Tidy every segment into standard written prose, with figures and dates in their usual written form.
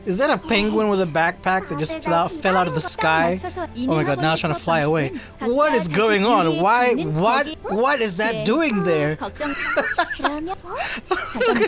Is that a penguin with a backpack that just fell out of the sky? Oh my god, now it's trying to fly away. What is going on? Why? What is that doing there? Look at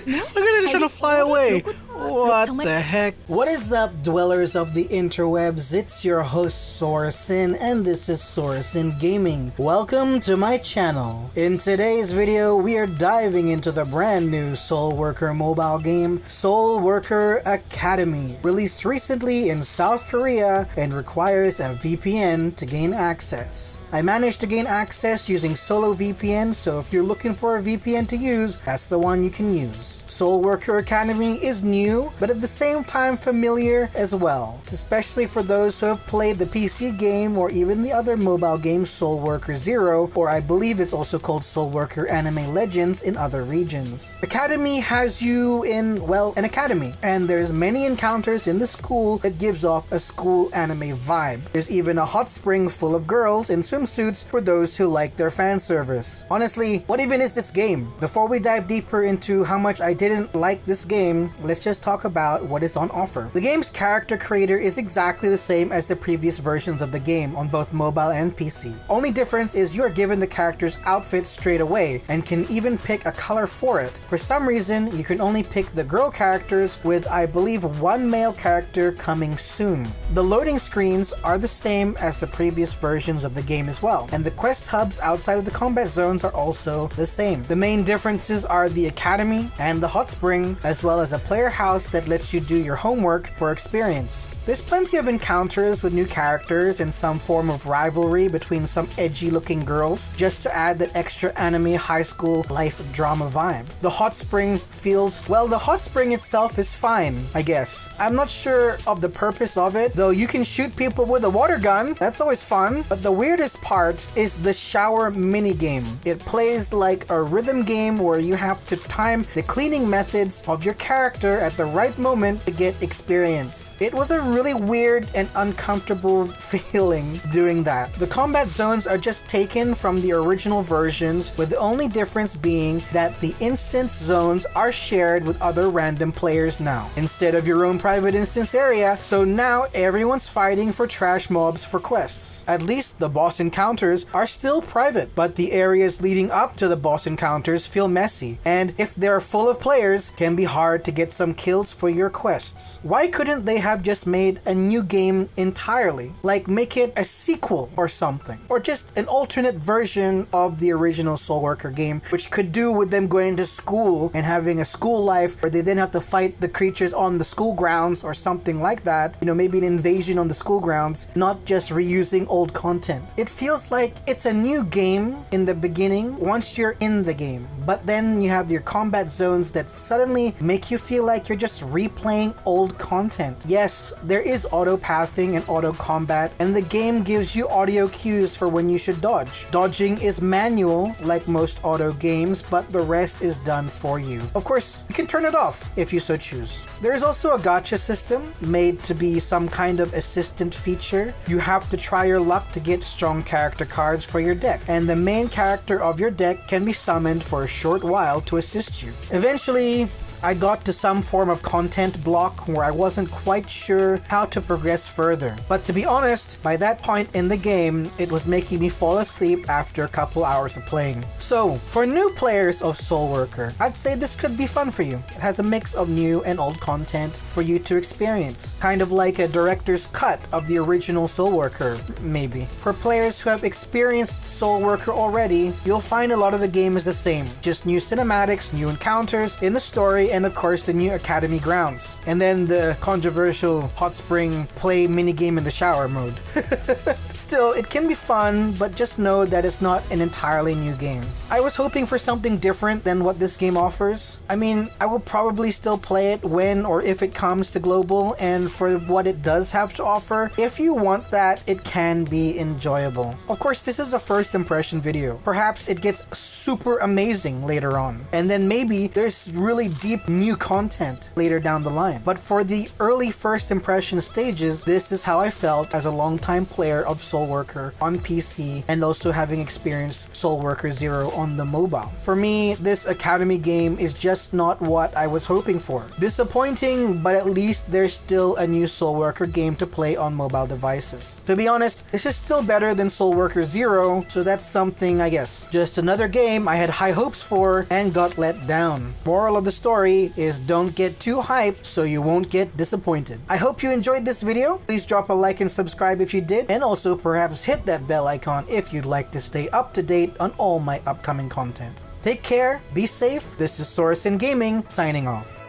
it trying to fly away. What the heck? What is up, dwellers of the interwebs? It's your host Sorasin, and this is Sorasin Gaming. Welcome to my channel. In today's video, we are diving into the brand new Soul Worker mobile game, Soul Worker Academy, released recently in South Korea and requires a VPN to gain access. I managed to gain access using Solo VPN, so if you're looking for a VPN to use, that's the one you can use. Soul Worker Academy is new, but at the same time familiar as well, especially for those who have played the PC game or even the other mobile game Soul Worker Zero, or I believe it's also called Soul Worker Anime Legends in other regions. Academy has you in, well, an academy, and there's many encounters in the school that gives off a school anime vibe. There's even a hot spring full of girls in swimsuits for those who like their fan service. Honestly, what even is this game? Before we dive deeper into how much I didn't like this game, let's just talk about what is on offer. The game's character creator is exactly the same as the previous versions of the game on both mobile and PC. Only difference is you are given the character's outfit straight away and can even pick a color for it. For some reason, you can only pick the girl characters, with I believe one male character coming soon. The loading screens are the same as the previous versions of the game as well, and the quest hubs outside of the combat zones are also the same. The main differences are the academy and the hot spring, as well as a player house that lets you do your homework for experience. There's plenty of encounters with new characters and some form of rivalry between some edgy looking girls, just to add that extra anime high school life drama vibe. The hot spring feels, well, the hot spring itself is fine, I guess. I'm not sure of the purpose of it, though you can shoot people with a water gun. That's always fun. But the weirdest part is the shower minigame. It plays like a rhythm game where you have to time the cleaning methods of your character at the right moment to get experience. It was a really weird and uncomfortable feeling doing that. The combat zones are just taken from the original versions, with the only difference being that the instance zones are shared with other random players now, instead of your own private instance area, so now everyone's fighting for trash mobs for quests. At least the boss encounters are still private, but the areas leading up to the boss encounters feel messy, and if they're full of players, can be hard to get some kills for your quests. Why couldn't they have just made a new game entirely? Like make it a sequel or something, or just an alternate version of the original Soul Worker game, which could do with them going to school and having a school life where they then have to fight the creatures on the school grounds or something like that. You know, maybe an invasion on the school grounds, not just reusing old content. It feels like it's a new game in the beginning once you're in the game, but then you have your combat zones that suddenly make you feel like you're just replaying old content. Yes, there is auto pathing and auto combat, and the game gives you audio cues for when you should dodge. Dodging is manual like most auto games, but the rest is done for you. Of course, you can turn it off if you so choose. There is also a gacha system made to be some kind of assistant feature. You have to try your luck to get strong character cards for your deck, and the main character of your deck can be summoned for a short while to assist you. Eventually, I got to some form of content block where I wasn't quite sure how to progress further. But to be honest, by that point in the game, it was making me fall asleep after a couple hours of playing. So, for new players of Soul Worker, I'd say this could be fun for you. It has a mix of new and old content for you to experience. Kind of like a director's cut of the original Soul Worker, maybe. For players who have experienced Soul Worker already, you'll find a lot of the game is the same. Just new cinematics, new encounters in the story, and of course the new academy grounds, and then the controversial hot spring play minigame in the shower mode. Still, it can be fun, but just know that it's not an entirely new game. I was hoping for something different than what this game offers. I mean, I will probably still play it when or if it comes to global, and for what it does have to offer, if you want that, it can be enjoyable. Of course, this is a first impression video. Perhaps it gets super amazing later on, and then maybe there's really deep new content later down the line. But for the early first impression stages, this is how I felt as a longtime player of Soul Worker on PC and also having experienced Soul Worker Zero on the mobile. For me, this Academy game is just not what I was hoping for. Disappointing, but at least there's still a new Soul Worker game to play on mobile devices. To be honest, this is still better than Soul Worker Zero, so that's something, I guess. Just another game I had high hopes for and got let down. Moral of the story is don't get too hyped so you won't get disappointed. I hope you enjoyed this video. Please drop a like and subscribe if you did, and also perhaps hit that bell icon if you'd like to stay up to date on all my upcoming content. Take care, be safe. This is Sorensen Gaming signing off.